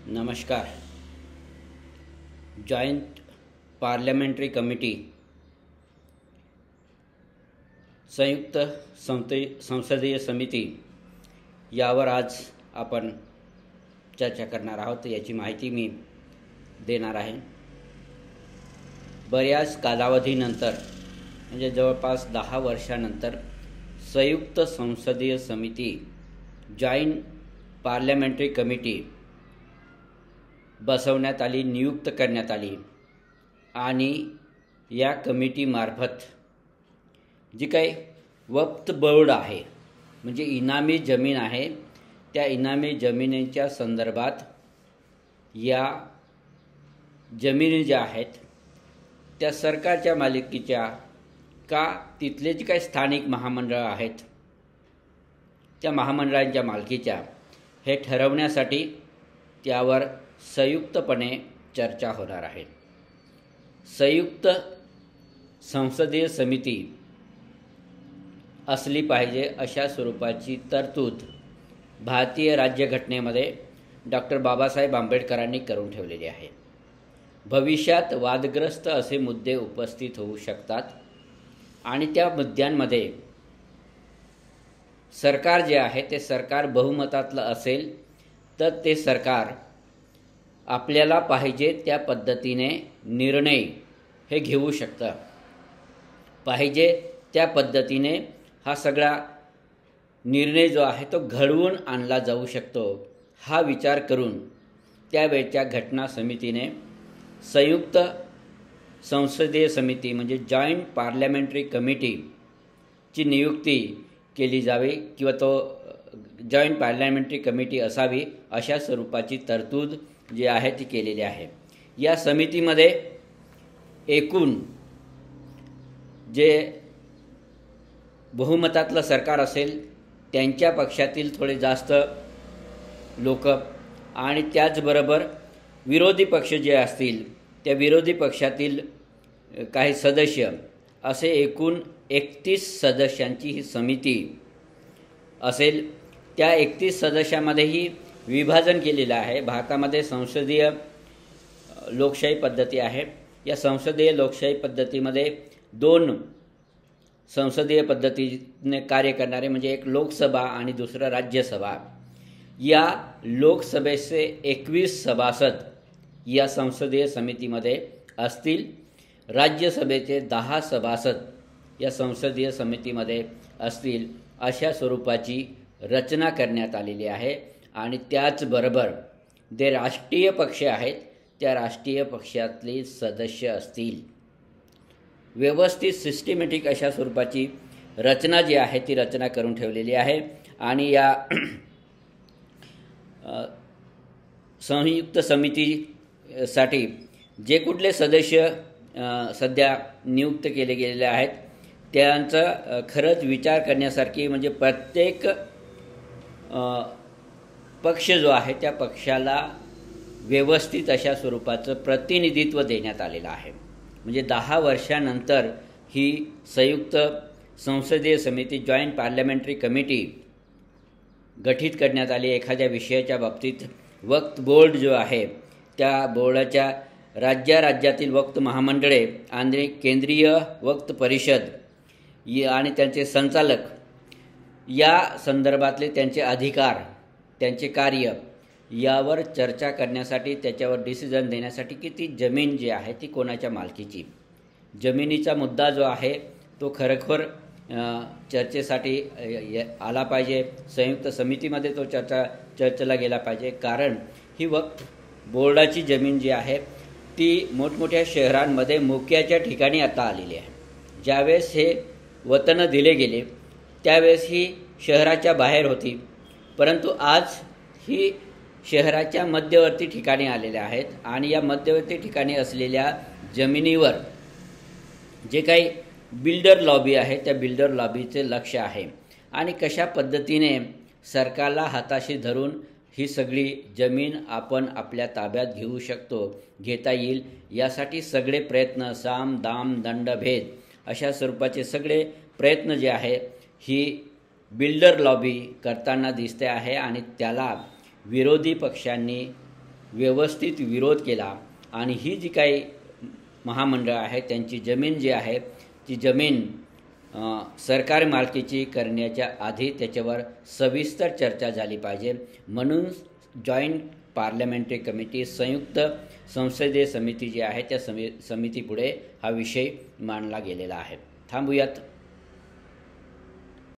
नमस्कार। Joint parliamentary committee संयुक्त संसदीय समिती यावर आज आपण चर्चा करणार आहोत। याची माहिती मी देणार आहे। बऱ्याच कालावधीनंतर म्हणजे जवळपास 10 वर्षानंतर संयुक्त संसदीय समिती जॉइंट पार्लमेंटरी कमिटी बसवण्यात आली, नियुक्त करण्यात आली आणि या कमिटीमार्फत जी काही वक्फ बोर्ड आहे म्हणजे इनामी जमीन आहे, त्या इनामी जमिनीच्या संदर्भात या जमिनी ज्या आहेत त्या सरकारच्या मालकीच्या का तिथले जे काही स्थानिक महामंडळं आहेत त्या महामंडळांच्या मालकीच्या हे ठरवण्यासाठी त्यावर संयुक्तपणे चर्चा होणार आहे। संयुक्त संसदीय समिती असली पाहिजे अशा स्वरूपाची तरतूद भारतीय राज्यघटनेमध्ये डॉक्टर बाबासाहेब आंबेडकरांनी करून ठेवलेली आहे। भविष्यात वादग्रस्त असे मुद्दे उपस्थित होऊ शकतात आणि त्या मुद्द्यांमध्ये सरकार जे आहे ते सरकार बहुमतातलं असेल तर ते सरकार आपल्याला पाहिजे त्या पद्धतीने निर्णय हे घेऊ शकतं। पाहिजे त्या पद्धतीने हा सगळा निर्णय जो आहे तो घडवून आणला जाऊ शकतो, हा विचार करून त्यावेळच्या घटना समितीने संयुक्त संसदीय समिती म्हणजे जॉइंट पार्लमेंटरी कमिटीची नियुक्ती केली जावी किंवा तो जॉइंट पार्लमेंटरी कमिटी असावी अशा स्वरूपाची तरतूद जी आहे ती केलेली आहे। या समितीमध्ये एकूण जे बहुमतातलं सरकार असेल त्यांच्या पक्षातील थोडे जास्त लोक आणि त्याचबरोबर विरोधी पक्ष जे असतील त्या विरोधी पक्षातील काही सदस्य असे एकूण 31 सदस्यांची ही समिती असेल। त्या 31 सदस्यामध्येही विभाजन केलेलं आहे। भारतामध्ये संसदीय लोकशाही पद्धती आहे। या संसदीय लोकशाही पद्धतीमध्ये 2 संसदीय पद्धतीने कार्य करणारे म्हणजे एक लोकसभा आणि दुसरं राज्यसभा। या लोकसभेचे 21 सभासद या संसदीय समितीमध्ये असतील, राज्यसभेचे 10 सभासद या संसदीय समितीमध्ये असतील अशा स्वरूपाची रचना करण्यात आलेली आहे। आणि त्याचबरोबर जे राष्ट्रीय पक्ष आहेत त्या राष्ट्रीय पक्षातले सदस्य असतील। व्यवस्थित सिस्टमॅटिक अशा स्वरूपाची रचना जी आहे ती रचना करून ठेवलेली आहे। आणि या संयुक्त समितीसाठी जे कुठले सदस्य सध्या नियुक्त केले गेलेले आहेत त्यांचा खरंच विचार करण्यासारखी म्हणजे प्रत्येक पक्ष जो आहे त्या पक्षाला व्यवस्थित अशा स्वरूपाचं प्रतिनिधित्व देण्यात आलेलं आहे। म्हणजे 10 वर्षानंतर ही संयुक्त संसदीय समिती जॉइंट पार्लमेंटरी कमिटी गठीत करण्यात आली। एखाद्या विषयाच्या बाबतीत वक्फ बोर्ड जो आहे त्या बोर्डाच्या राज्यातील वक्फ महामंडळे आणि केंद्रीय वक्फ परिषद आणि त्यांचे संचालक या संदर्भातले त्यांचे अधिकार, त्यांचे कार्य यावर चर्चा करण्यासाठी, त्याच्यावर डिसिजन देण्यासाठी की ती जमीन जी आहे ती कोणाच्या मालकीची, जमिनीचा मुद्दा जो आहे तो खरोखर चर्चेसाठी आला पाहिजे। संयुक्त समितीमध्ये तो चर्चेला गेला पाहिजे। कारण ही वक्फ बोर्डाची जमीन जी आहे ती मोठमोठ्या शहरांमध्ये मोक्याच्या ठिकाणी आता आलेली आहे। ज्यावेळेस हे वतनं दिले गेले त्यावेळेस ही शहराच्या बाहेर होती, परंतु आज ही शहराच्या मध्यवर्ती ठिकाणी आलेल्या आहेत। आणि या मध्यवर्ती ठिकाणी असलेल्या जमिनीवर जे काही बिल्डर लॉबी आहे त्या बिल्डर लॉबीचे लक्ष आहे आणि कशा पद्धतीने सरकारला हाताशी धरून ही सगळी जमीन आपण आपल्या ताब्यात घेऊ शकतो, घेता येईल यासाठी सगळे प्रयत्न, साम दाम दंड भेद अशा स्वरूपाचे सगळे प्रयत्न जे आहे ही बिल्डर लॉबी करताना दिसते आहे। आणि त्याला विरोधी पक्षांनी व्यवस्थित विरोध केला आणि ही जी काही महामंडळ आहे त्यांची जमीन जी आहे ती जमीन सरकारी मालकीची करण्याच्या आधी त्याच्यावर सविस्तर चर्चा झाली पाहिजे, म्हणून जॉईंट पार्लमेंटरी कमिटी संयुक्त संसदीय समिती जी आहे त्या समितीपुढे हा विषय मांडला गेलेला आहे. थांबूयात.